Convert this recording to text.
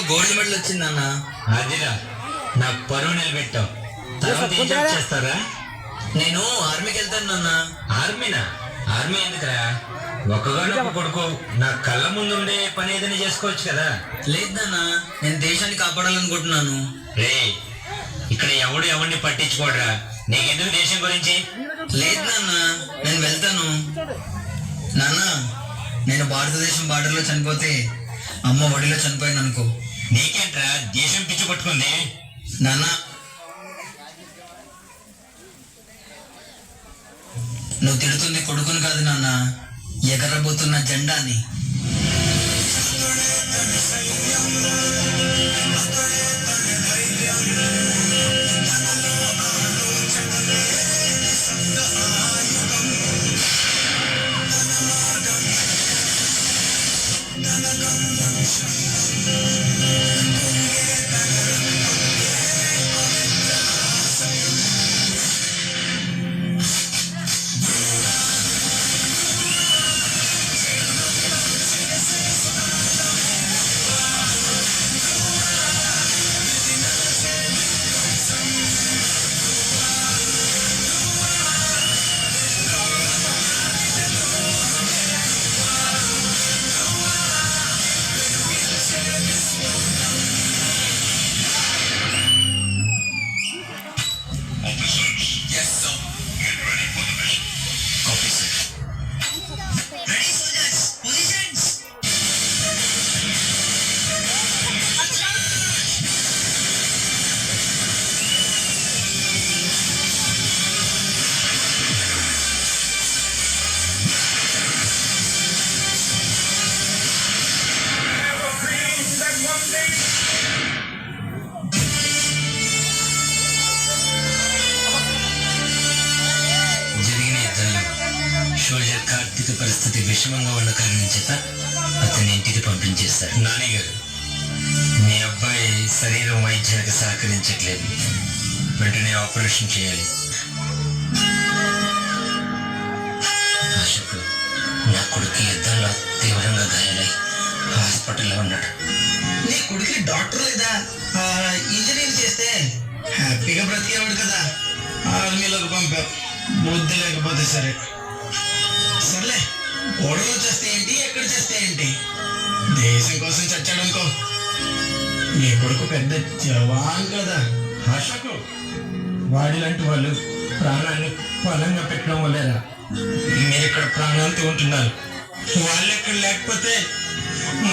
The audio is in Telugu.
గోల్డ్ మెడల్ వచ్చిందన్న. అదిరా నా పరువు నిలబెట్టావు. తర్వాత ఏం జాబ్ చేస్తారా? నేను ఆర్మీకి వెళ్తాను నాన్న. ఆర్మీనా? ఆర్మీ ఎందుకురా? ఒక్కగానొక్క కొడుకు, నా కళ్ళ ముందు ఉండే పని ఏదైనా చేసుకోవచ్చు కదా. లేదు నాన్న, నేను దేశాన్ని కాపాడాలనుకుంటున్నాను. రే, ఇక్కడ ఎవడు ఎవరిని పట్టించుకోడరా. నీకెందుకు దేశం గురించి? లేదు నాన్న, నేను వెళ్తాను. నాన్న, నేను భారతదేశం బార్డర్లో చనిపోతే అమ్మ ఒడిలో చనిపోయింది అనుకో. నీకేంట్రా దేశం పిచ్చి పట్టుకుంది? నాన్న, నువ్వు తిడుతుంది కొడుకుని కాదు నాన్న, ఎగరబోతున్న జెండాని. సోల్జర్ కార్తీక పరిస్థితి విషమంగా ఉన్న కారణం చేత అతని ఇంటికి పంపించేశారు. నాని గారు, మీ అబ్బాయి శరీరం వైద్యానికి సహకరించట్లేదు. వెంటనే ఆపరేషన్ చేయాలి. అశోక్, నా కొడుకు యుద్ధంలో తీవ్రంగా గాయాలై హాస్పిటల్లో ఉన్నాడు. నీ కొడుకు డాక్టర్ లేదా? ఇంజనీర్ చేస్తే హ్యాపీగా బ్రతికేవాడు కదా. ఆర్మీలోకి పంపావు, బుద్ధి లేకపోతే సరే. సర్లే, ఓడలో చేస్తే ఏంటి, ఎక్కడ చేస్తే ఏంటి, దేశం కోసం చచ్చాడనుకో. నీ కొడుకు పెద్ద జవాన్ కదా. అశోక్, వాడిలాంటి వాళ్ళు ప్రాణాన్ని బలంగా పెట్టడం వల్లేరా మీరు ఇక్కడ ప్రాణాలతో ఉంటున్నారు. వాళ్ళు ఎక్కడ లేకపోతే